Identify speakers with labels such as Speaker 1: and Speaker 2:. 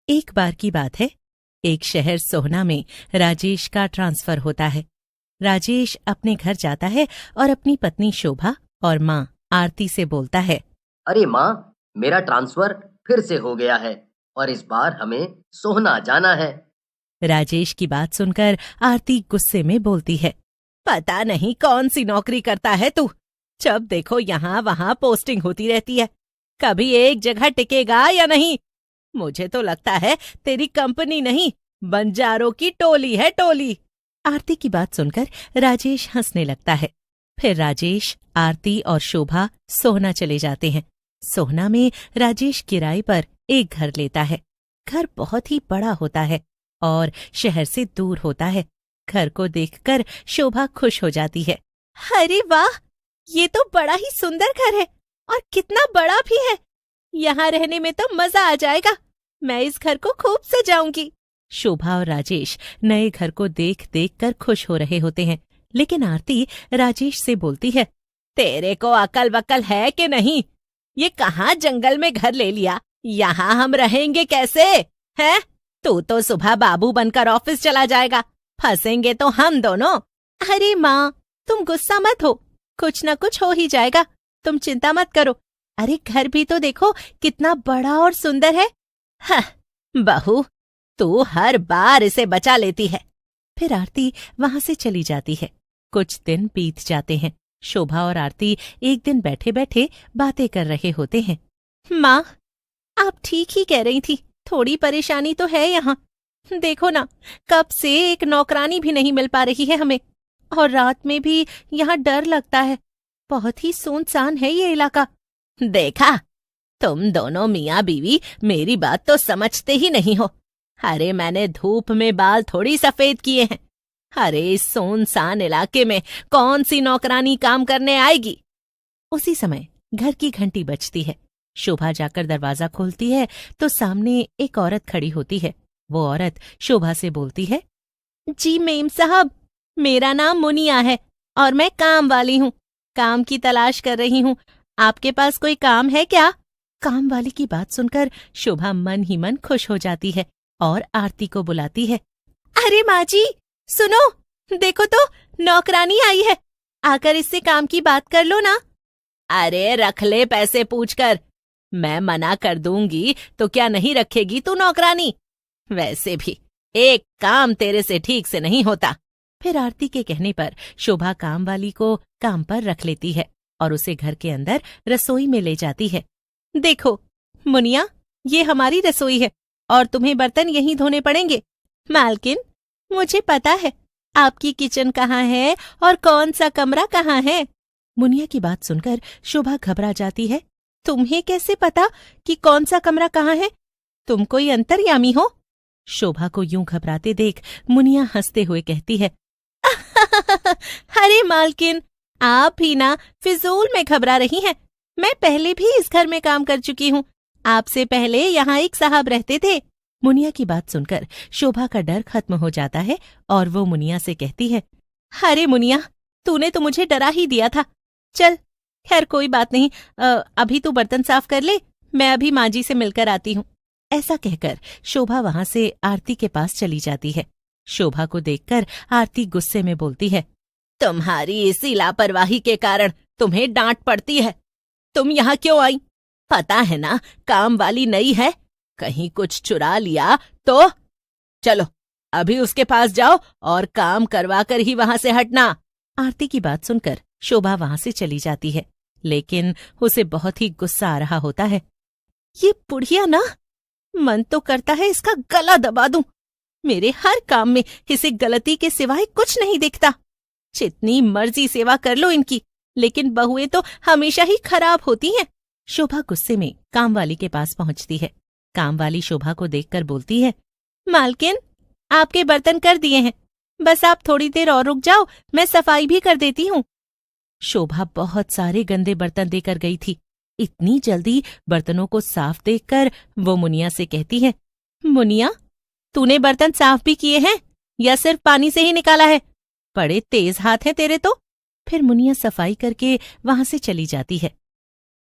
Speaker 1: एक बार की बात है, एक शहर सोहना में राजेश का ट्रांसफर होता है। राजेश अपने घर जाता है और अपनी पत्नी शोभा और माँ आरती से बोलता है,
Speaker 2: अरे माँ, मेरा ट्रांसफर फिर से हो गया है और इस बार हमें सोहना जाना है।
Speaker 1: राजेश की बात सुनकर आरती गुस्से में बोलती है, पता नहीं कौन सी नौकरी करता है तू। जब देखो यहाँ वहाँ पोस्टिंग होती रहती है, कभी एक जगह टिकेगा या नहीं। मुझे तो लगता है तेरी कंपनी नहीं, बंजारों की टोली है, टोली। आरती की बात सुनकर राजेश हंसने लगता है। फिर राजेश, आरती और शोभा सोहना चले जाते हैं। सोहना में राजेश किराए पर एक घर लेता है। घर बहुत ही बड़ा होता है और शहर से दूर होता है। घर को देखकर शोभा खुश हो जाती है। अरे वाह, ये तो बड़ा ही सुंदर घर है और कितना बड़ा भी है। यहाँ रहने में तो मजा आ जाएगा। मैं इस घर को खूब सजाऊंगी। शोभा और राजेश नए घर को देख देख कर खुश हो रहे होते हैं, लेकिन आरती राजेश से बोलती है, तेरे को अकल वकल है कि नहीं? ये कहाँ जंगल में घर ले लिया? यहाँ हम रहेंगे कैसे? हैं? तू तो सुबह बाबू बनकर ऑफिस चला जाएगा, फंसेंगे तो हम दोनों। अरे माँ, तुम गुस्सा मत हो, कुछ न कुछ हो ही जाएगा, तुम चिंता मत करो। अरे घर भी तो देखो कितना बड़ा और सुंदर है। हाँ, बहू, तू हर बार इसे बचा लेती है। फिर आरती वहां से चली जाती है। कुछ दिन बीत जाते हैं। शोभा और आरती एक दिन बैठे बैठे बातें कर रहे होते हैं। माँ, आप ठीक ही कह रही थी, थोड़ी परेशानी तो है यहाँ। देखो ना, कब से एक नौकरानी भी नहीं मिल पा रही है हमें, और रात में भी यहाँ डर लगता है। बहुत ही सुनसान है ये इलाका। देखा, तुम दोनों मियाँ बीवी मेरी बात तो समझते ही नहीं हो। अरे मैंने धूप में बाल थोड़ी सफेद किए हैं। अरे इस सुनसान इलाके में कौन सी नौकरानी काम करने आएगी? उसी समय घर की घंटी बजती है। शोभा जाकर दरवाजा खोलती है तो सामने एक औरत खड़ी होती है। वो औरत शोभा से बोलती है, जी मेम साहब, मेरा नाम मुनिया है और मैं काम वाली हूँ। काम की तलाश कर रही हूँ। आपके पास कोई काम है क्या? काम वाली की बात सुनकर शोभा मन ही मन खुश हो जाती है और आरती को बुलाती है। अरे माँ जी, सुनो, देखो तो नौकरानी आई है, आकर इससे काम की बात कर लो ना। अरे रख ले पैसे पूछकर, मैं मना कर दूंगी तो क्या नहीं रखेगी तू नौकरानी? वैसे भी एक काम तेरे से ठीक से नहीं होता। फिर आरती के कहने पर शोभा काम वाली को काम पर रख लेती है और उसे घर के अंदर रसोई में ले जाती है। देखो मुनिया, ये हमारी रसोई है और तुम्हें बर्तन यहीं धोने पड़ेंगे। मालकिन, मुझे पता है आपकी किचन कहाँ है और कौन सा कमरा कहाँ है। मुनिया की बात सुनकर शोभा घबरा जाती है। तुम्हें कैसे पता कि कौन सा कमरा कहाँ है? तुम कोई अंतर्यामी हो? शोभा को यूं घबराते देख मुनिया हंसते हुए कहती है, अरे मालकिन, आप भी ना फिजूल में घबरा रही हैं। मैं पहले भी इस घर में काम कर चुकी हूँ। आपसे पहले यहाँ एक साहब रहते थे। मुनिया की बात सुनकर शोभा का डर खत्म हो जाता है और वो मुनिया से कहती है, अरे मुनिया, तूने तो मुझे डरा ही दिया था। चल, खैर कोई बात नहीं, अभी तू बर्तन साफ कर ले, मैं अभी माँ जी से मिलकर आती हूँ। ऐसा कहकर शोभा वहां से आरती के पास चली जाती है। शोभा को देखकर आरती गुस्से में बोलती है, तुम्हारी इसी लापरवाही के कारण तुम्हें डांट पड़ती है। तुम यहाँ क्यों आई? पता है ना, काम वाली नई है, कहीं कुछ चुरा लिया तो? चलो अभी उसके पास जाओ और काम करवा कर ही वहां से हटना। आरती की बात सुनकर शोभा वहां से चली जाती है, लेकिन उसे बहुत ही गुस्सा आ रहा होता है। ये बुढ़िया ना, मन तो करता है इसका गला दबा दूं। मेरे हर काम में इसे गलती के सिवाय कुछ नहीं दिखता। जितनी मर्जी सेवा कर लो इनकी, लेकिन बहुएं तो हमेशा ही खराब होती हैं। शोभा गुस्से में कामवाली के पास पहुंचती है। कामवाली शोभा को देखकर बोलती है, मालकिन, आपके बर्तन कर दिए हैं, बस आप थोड़ी देर और रुक जाओ, मैं सफाई भी कर देती हूँ। शोभा बहुत सारे गंदे बर्तन देकर गई थी। इतनी जल्दी बर्तनों को साफ देखकर वो मुनिया से कहती है, मुनिया, तूने बर्तन साफ भी किए हैं या सिर्फ पानी से ही निकाला है? बड़े तेज हाथ हैं तेरे तो। फिर मुनिया सफाई करके वहां से चली जाती है